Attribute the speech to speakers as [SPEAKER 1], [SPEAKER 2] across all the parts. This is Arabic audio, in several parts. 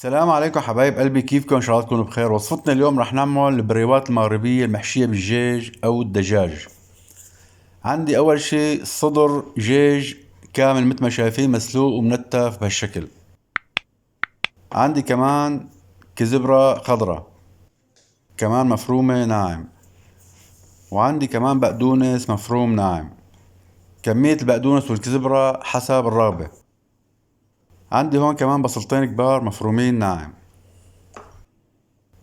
[SPEAKER 1] السلام عليكم حبايب قلبي، كيفكم؟ ان شاء الله تكونوا بخير. وصفتنا اليوم رح نعمل البريوات المغربية المحشية بالدجاج او الدجاج. عندي اول شي صدر دجاج كامل مثل ما شايفين، مسلوق ومنتف بهالشكل. عندي كمان كزبرة خضراء كمان مفرومة ناعم. وعندي كمان بقدونس مفروم ناعم. كمية البقدونس والكزبرة حسب الرغبة. عندي هون كمان بصلتين كبار مفرومين ناعم.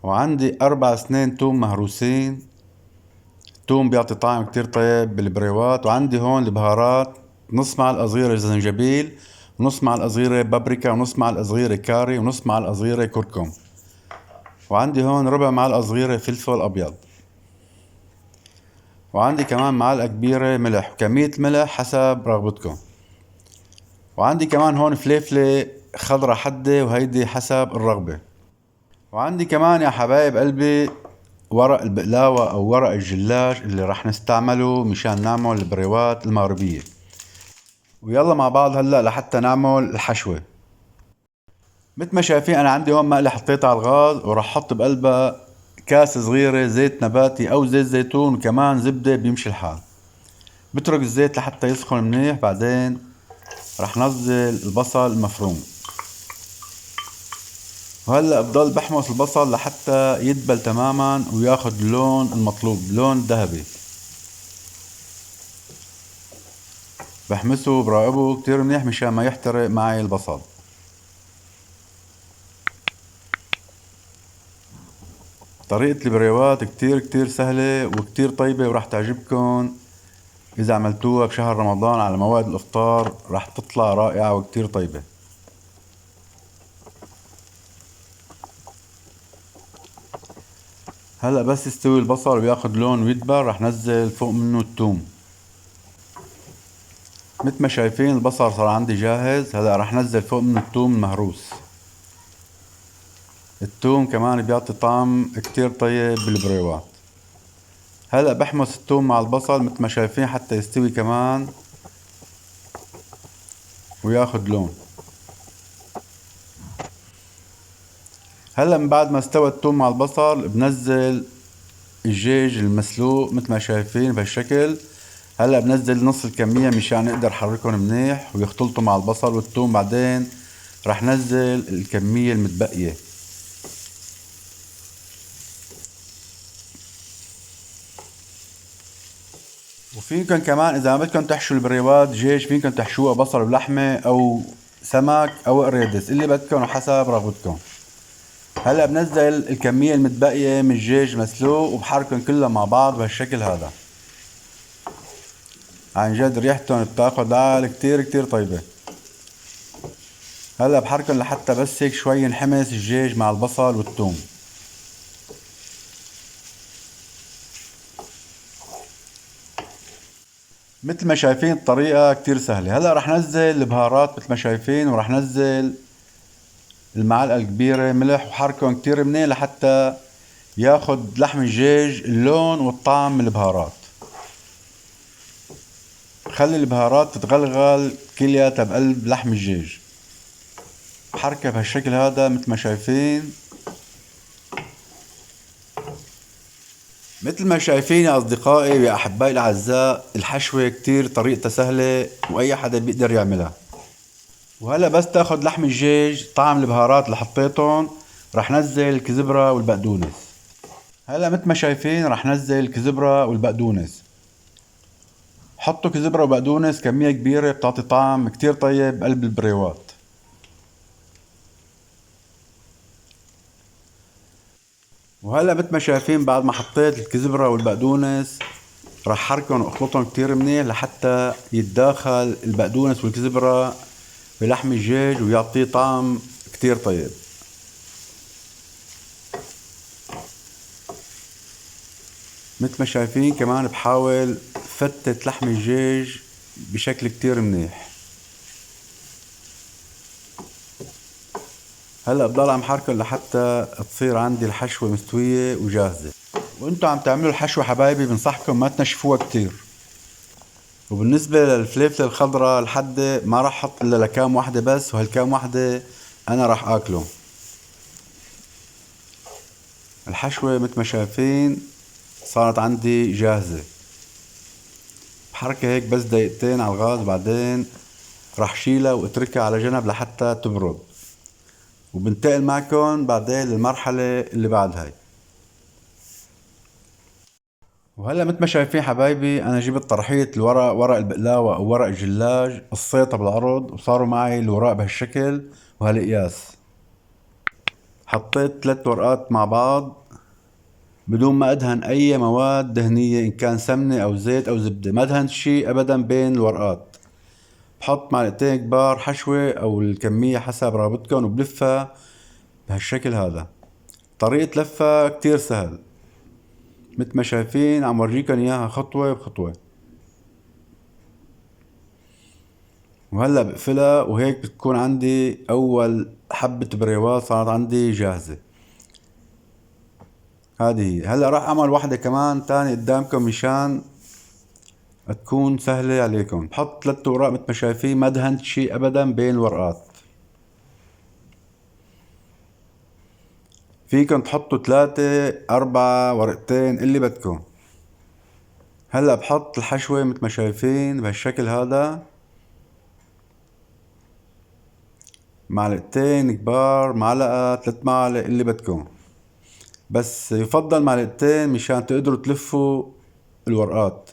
[SPEAKER 1] وعندي 4 سنين توم مهروسين. توم بيعطي طعم كتير طيب بالبريوات. وعندي هون البهارات: نص معلقة صغيرة زنجبيل، ونص معلقة صغيرة بابريكا، ونص معلقة صغيرة كاري، ونص معلقة صغيرة كركم. وعندي هون ربع معلقة صغيرة فلفل أبيض. وعندي كمان معلقة كبيرة ملح، وكمية الملح حسب رغبتكم. وعندي كمان هون فليفلة خضرة حدة، وهيدي حسب الرغبة. وعندي كمان يا حبايب قلبي ورق البقلاوة أو ورق الجلاش اللي رح نستعمله مشان نعمل البريوات المغربية. ويلا مع بعض هلا لحتى نعمل الحشوة. مثل ما شايفين انا عندي هون مقلة حطيتها على الغاز، وراح احط بقلبها كاسة صغيرة زيت نباتي او زيت زيتون، وكمان زبدة بيمشي الحال. بترك الزيت لحتى يسخن منيح، بعدين راح نزل البصل المفروم. وهلا بضل بحمص البصل لحتى يدبل تماما وياخد اللون المطلوب، لون ذهبي. بحمسه براقبه كتير منيح مشان ما يحترق معي البصل. طريقة البريوات كتير سهلة وكتير طيبة، وراح تعجبكن. إذا عملتوها بشهر رمضان على موائد الإفطار راح تطلع رائعة وكتير طيبة. هلأ بس يستوي البصل وياخد لون ويدبل، راح نزل فوق منه التوم. مثل ما شايفين البصل صار عندي جاهز. هلأ راح نزل فوق منه التوم المهروس. التوم كمان بيعطي طعم كتير طيب بالبريوات. هلأ بحمص التوم مع البصل مثل ما شايفين حتى يستوي كمان وياخد لون. هلا من بعد ما استوى التوم مع البصل بنزل الدجاج المسلوق مثل ما شايفين بهالشكل. هلا بنزل نص الكمية مشان اقدر احركهم منيح ويختلطوا مع البصل والثوم. بعدين رح نزل الكمية المتبقية. وفيكن كمان اذا ما بدكم تحشوا البريوات دجاج فيكن تحشوها بصل ولحمة او سمك او قريدس، اللي بدكم وحسب رغبتكم. هلا بنزل الكمية المتبقية من الدجاج مسلوق وبحركن كلها مع بعض بهالشكل هذا. عن جد ريحتهم بتاخد عال كتير طيبة. هلا بحركن لحتى بس هيك شوي ينحمس الدجاج مع البصل والثوم. مثل ما شايفين الطريقة كتير سهلة. هلا رح نزل البهارات مثل ما شايفين، ورح نزل المعلقة الكبيرة ملح، وحركن كتير منيح لحتى ياخد لحم الدجاج اللون والطعم من البهارات. خلي البهارات تتغلغل كلياتها بقلب لحم الدجاج. حركة بهالشكل هذا مثل ما شايفين. مثل ما شايفين يا أصدقائي يا أحبائي الأعزاء، الحشوة كتير طريقتها سهلة وأي حدا بيقدر يعملها. وهلا بس تاخد لحم الدجاج طعم البهارات اللي حطيتهم، رح نزل الكزبرة والبقدونس. هلا مثل ما شايفين رح نزل الكزبرة والبقدونس. حطوا كزبرة وبقدونس كمية كبيرة، بتعطي طعم كتير طيب بقلب البريوات. وهلا مثل ما شايفين بعد ما حطيت الكزبرة والبقدونس راح حركهم واخلطهم كتير منيح لحتى يتداخل البقدونس والكزبرة بلحم الدجاج ويعطيه طعم كتير طيب. مثل ما شايفين كمان بحاول فتت لحم الدجاج بشكل كتير منيح. هلا بضل عم حركن لحتى تصير عندي الحشوة مستوية وجاهزة. وانتو عم تعملوا الحشوة حبايبي بنصحكم ما تنشفوها كتير. وبالنسبة للفليفلة الخضراء الحدة ما راح احط الا لكام وحدة بس، وهالكام وحدة انا راح اكله. الحشوة مثل ما شايفين صارت عندي جاهزة. بحركة هيك بس دقيقتين على الغاز، بعدين راح شيلها واتركها على جنب لحتى تبرد، وبنتقل معكم بعدين للمرحلة اللي بعد هاي. وهلا مثل ما شايفين حبايبي، انا جبت طرحية الورق، ورق البقلاوة او ورق الجلاج، قصيتها بالعرض وصاروا معي الوراق بهالشكل وهالقياس. حطيت 3 ورقات مع بعض بدون ما ادهن اي مواد دهنية، ان كان سمنة او زيت او زبدة، ما دهنت شي ابدا بين الورقات. بحط معلقتين كبار حشوة او الكمية حسب رغبتكم وبلفها بهالشكل هذا. طريقة لفها كتير سهل، مثل ما شايفين عم ورجيكم اياها خطوة بخطوة. وهلا بقفلها وهيك بتكون عندي اول حبة بريوات صارت عندي جاهزة. هذه هي. هلا راح اعمل واحدة كمان تاني قدامكم مشان تكون سهلة عليكم. بحط 3 اوراق مثل ما شايفين، ما دهنت شي ابدا بين الورقات. فيكم تحطوا 3 4 ورقتين اللي بدكم. هلا بحط الحشوة مثل ما شايفين بهالشكل هذا، معلقتين كبار، معلقة 3 معالق اللي بدكم، بس يفضل معلقتين مشان تقدروا تلفوا الورقات.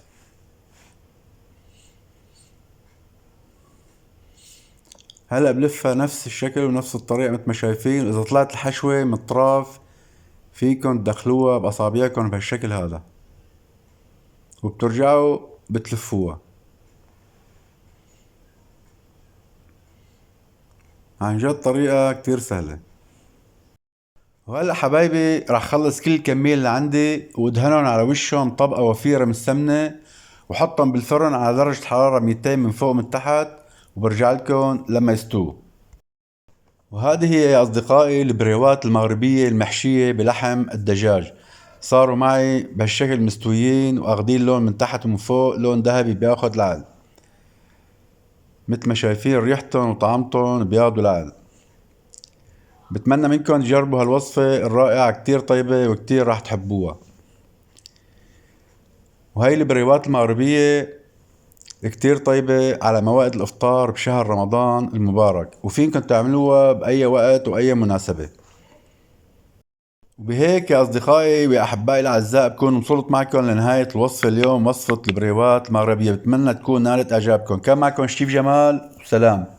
[SPEAKER 1] هلا بلفها نفس الشكل ونفس الطريقة مثل ما شايفين. اذا طلعت الحشوة من الطراف فيكن تدخلوها باصابعكم بهالشكل هذا، وبترجعوا بتلفوها. عن جد طريقة كتير سهلة. وهلا حبايبي راح خلص كل الكمية اللي عندي وادهنهم على وشهم طبقة وفيرة من السمنة، وحطهم بالفرن على درجة حرارة 200 من فوق ومن تحت، وبرجع لكم لما يستووا. وهذه هي يا أصدقائي البريوات المغربية المحشية بلحم الدجاج. صاروا معي بهالشكل مستويين واخدين لون من تحت ومن فوق، لون ذهبي بياخد العقل. مثل ما شايفين ريحتهم وطعمتهم بياخدوا العقل. بتمنى منكم تجربوا هالوصفة الرائعة، كتير طيبة وكتير راح تحبوها. وهي البريوات المغربية كتير طيبة على موائد الإفطار بشهر رمضان المبارك، وفينكم تعملوها بأي وقت وأي مناسبة. وبهيك يا أصدقائي وأحبائي الأعزاء بكون وصلت معكم لنهاية الوصفة اليوم، وصفة البريوات المغربية. بتمنى تكون نالت إعجابكم. كان معكم شيف جمال، وسلام.